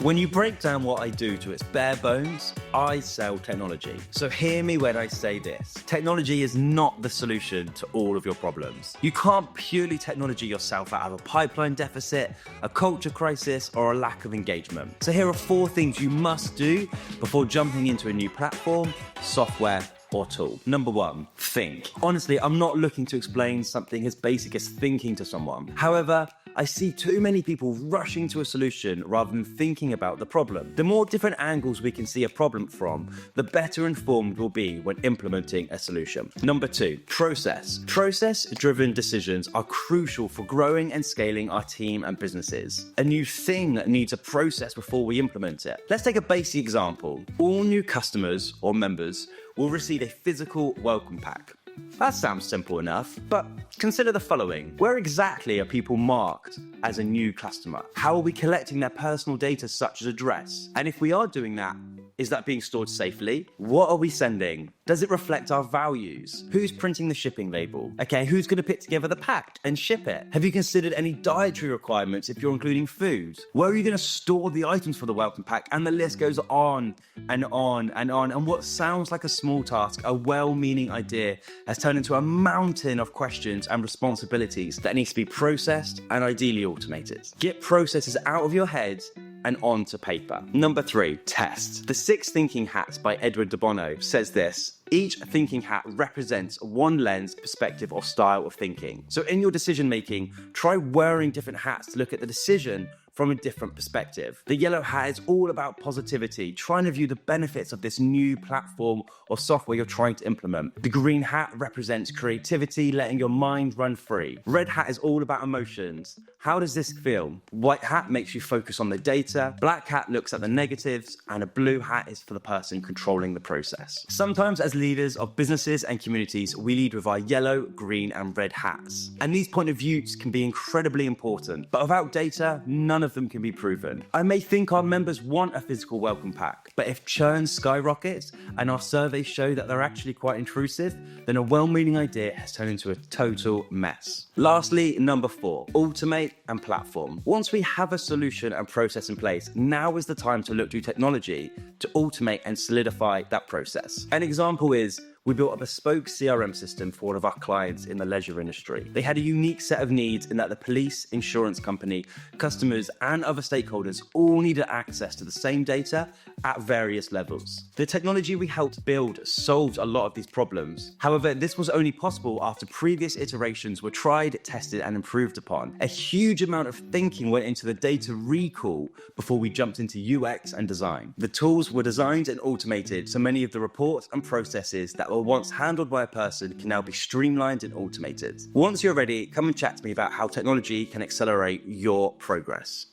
When you break down what I do to its bare bones, I sell technology. So hear me when I say this. Technology is not the solution to all of your problems. You can't purely technology yourself out of a pipeline deficit, a culture crisis, or a lack of engagement. So here are 4 things you must do before jumping into a new platform, software, or tool. Number 1, think. Honestly, I'm not looking to explain something as basic as thinking to someone. However, I see too many people rushing to a solution rather than thinking about the problem. The more different angles we can see a problem from, the better informed we'll be when implementing a solution. Number 2, process. Process-driven decisions are crucial for growing and scaling our team and businesses. A new thing needs a process before we implement it. Let's take a basic example. All new customers or members will receive a physical welcome pack. That sounds simple enough, but consider the following. Where exactly are people marked as a new customer? How are we collecting their personal data such as address? And if we are doing that, is that being stored safely? What are we sending? Does it reflect our values? Who's printing the shipping label? Okay, who's going to put together the pack and ship it? Have you considered any dietary requirements if you're including food? Where are you going to store the items for the welcome pack? And the list goes on and on and on. And what sounds like a small task, a well-meaning idea, has turned into a mountain of questions and responsibilities that needs to be processed and ideally automated. Get processes out of your head and onto paper. Number 3, test. The 6 Thinking Hats by Edward de Bono says this: each thinking hat represents one lens, perspective, or style of thinking. So in your decision making, try wearing different hats to look at the decision from a different perspective. The yellow hat is all about positivity, trying to view the benefits of this new platform or software you're trying to implement. The green hat represents creativity, letting your mind run free. Red hat is all about emotions. How does this feel? White hat makes you focus on the data. Black hat looks at the negatives, and a blue hat is for the person controlling the process. Sometimes as leaders of businesses and communities, we lead with our yellow, green, and red hats. And these point of views can be incredibly important, but without data, none of them can be proven. I may think our members want a physical welcome pack, but if churn skyrockets and our surveys show that they're actually quite intrusive, then a well-meaning idea has turned into a total mess. Lastly, number 4, automate and platform. Once we have a solution and process in place, now is the time to look to technology to automate and solidify that process. An example is, we built a bespoke CRM system for one of our clients in the leisure industry. They had a unique set of needs in that the police, insurance company, customers, and other stakeholders all needed access to the same data at various levels. The technology we helped build solved a lot of these problems. However, this was only possible after previous iterations were tried, tested, and improved upon. A huge amount of thinking went into the data recall before we jumped into UX and design. The tools were designed and automated, so many of the reports and processes that were once handled by a person can now be streamlined and automated. Once you're ready, come and chat to me about how technology can accelerate your progress.